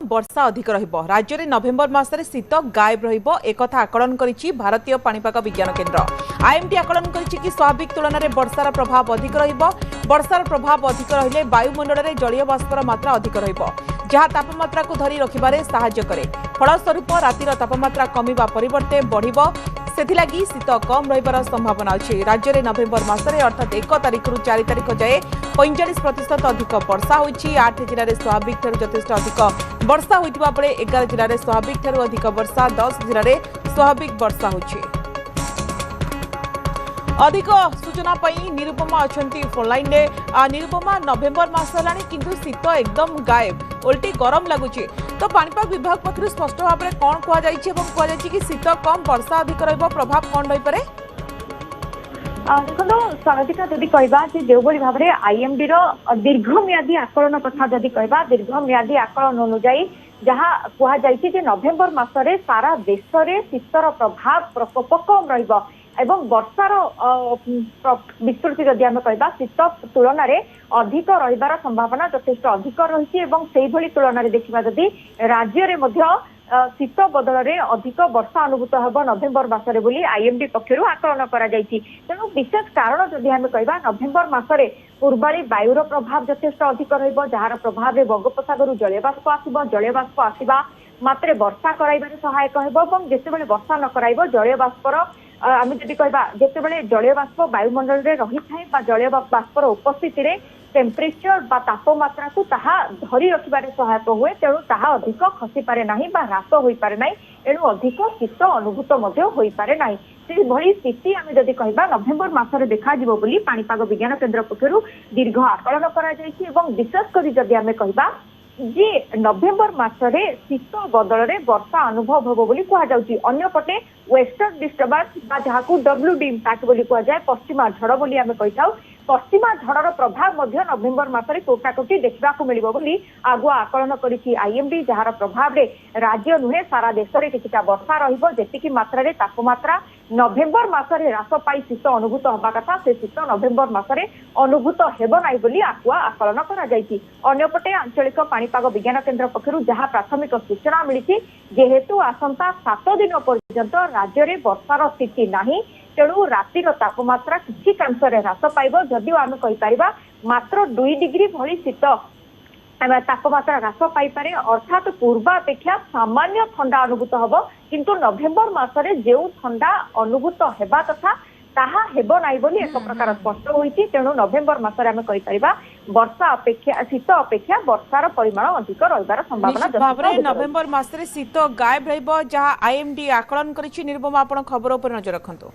वर्षा अधिक रहिबो। राज्य में नवेम्बर मासरे शीत गायब रहिबो एकथा आकलन करिछि भारतीय पाणीपाग विज्ञान केन्द्र। आईएमडी आकलन करिछि कि स्वाभाविक तुलन में वर्षार प्रभाव अधिक रहिबो। वर्षार प्रभाव अधिक रहिले वायुमंडल में जलीय बाष्पर मात्रा अधिक रहिबो, जहाँ तापमात्रा को धरी रखिबारे सहाय्य करे। फलस्वरूप रातिर तापमात्रा कमिबा परिवर्ते बढ़िबो, सेथिलागी शीत कम रहिबार संभावना अछि। राज्य में नवेम्बर मासरे अर्थात 1 तारिख रु 4 तारिख जाए 45% अधिक वर्षा होइछि। 8 जिले में स्वाभाविक ठारू यथेष्ट अधिक वर्षा होइतिबा बेले 11 जिले में स्वाभाविक ठारू अधिक वर्षा, 10 जिले में स्वाभाविक वर्षा होइछि। अधिक सूचना पई निरुपमा अछंती फोनलाइन रे। निरुपमा, नवेम्बर मास हलानी किंतु शीत एकदम गायब, उल्टी गरम लगुची, तो पाणीपाग विभाग पक्षरु स्पष्ट भाव में कौन कह जाइछि एवं कह जाइछि कि शीत कम वर्षा अधिक रहइबो, प्रभाव कौन रहि पारे? देखो स्वाभाविक जदि कहबा जो भाव में आईएमडी दीर्घम्यादी आकलन कथा जदि कहबा, दीर्घम्यादी आकलन अनुଯାयी जहाँ कहुई नवेम्बर मासरे सारा देश में शीतर प्रभाव प्रकोप कम रहिबो एवं वर्षार विस्तृति जदि आम कहबा शीत तुलन में अधिक रहिबार संभावना यथेष्ट अधिक रही तुलन देखा जदि राज्य में शीत बदल में अधिक वर्षा अनुभूत होब नवेम्बर मासरे बोली आईएमडी पक्षरु आकलन करा जायछि। तेणु विशेष कारण जदि आम कहबा नवेम्बर मासरे पूर्वाली वायुर प्रभाव यथेष्ट अधिक रहिबो, जार प्रभाव बंगोपसागर जलीय बाष्प आसिबो, जलीय बाष्प आसिबा मात्रे वर्षा कराइबारे सहायक हेबो एवं जेतेबेले वर्षा न कराइबो जलीय बाष्पर आम जदि कहबा जेतेबेले जलीय बाष्प वायुमंडल में रही थाए बा जलीय बाष्पर उपस्थिति रे टेम्परेचर बा तापमात्रा को ताहा धरी रखिबारे सहायक हुए, तेणु ताहा अधिक खसी पारे नाही बा ह्रास होई पारे नाही, एणु अधिक शीत अनुभूत मध्य होई पारे नाही। से भली स्थिति आम जदि कहबा नवेम्बर मासरे देखा जिवो बोली पाणीपाग विज्ञान केन्द्र पक्षरु दीर्घ आकलन करा जायछि एवं विशेष करी जदि आम कहबा जे नवेम्बर मासरे शीत बदल में वर्षा अनुभव होबो बोली कहा जाउछि। अन्यपटे वेस्टर्न डिस्टर्बेंस बा जहाकू डब्ल्यूडी इंपैक्ट बोली कहा जाए, पश्चिमा झड़ बोली आमे कहिथाउ, पश्चिमा झड़र प्रभाव मध्य नवेम्बर मासरे कोटाकोटी देखा मिलिबो बोली आगुआ आकलन करिछि आईएमडी, जहार प्रभाव रे राज्य नुहे सारा देश में किछिटा वर्षा रहिबो, जेतिकी मात्रा रे तापमात्रा नवेम्बर मासरे ह्रास पाई शीत अनुभूत होबा कथा से शीत नवेम्बर मासरे अनुभूत हेबो नाही बोली आगुआ आकलन करा जायछि। अन्यपटे आंचलिक पाणीपाग विज्ञान केन्द्र पक्षरु जहाँ प्राथमिक सूचना मिली जेहेतु आसंता 7 दिन पर्यंत राज्य में वर्षार स्थिति नाही, तेणु रातिर तापमात्रा किसी कांशरे ह्रास पाइब, जदिও आम कहीपर मात्र 2 डिग्री भली शीत तापमात्रा ह्रास पाइपे, अर्थात पूर्वापेक्षा सामान्य ठंडा अनुभूत हम, किंतु नवेम्बर मासरे जो ठंडा अनुभूत हेबा तथा ताहा हेबो नाही बोली एक प्रकार स्पष्ट होईछि। तेणु नवेम्बर मासरे आम कहीपर वर्षा अपेक्षा शीत अपेक्षा वर्षार परिमाण अधिक रहिबार संभावना। नवेम्बर मासरे शीत गायब रहिबो, जहाँ आईएमडी आकलन करिछि। निर्भमा आपण खबर उपर नजर रखंतु।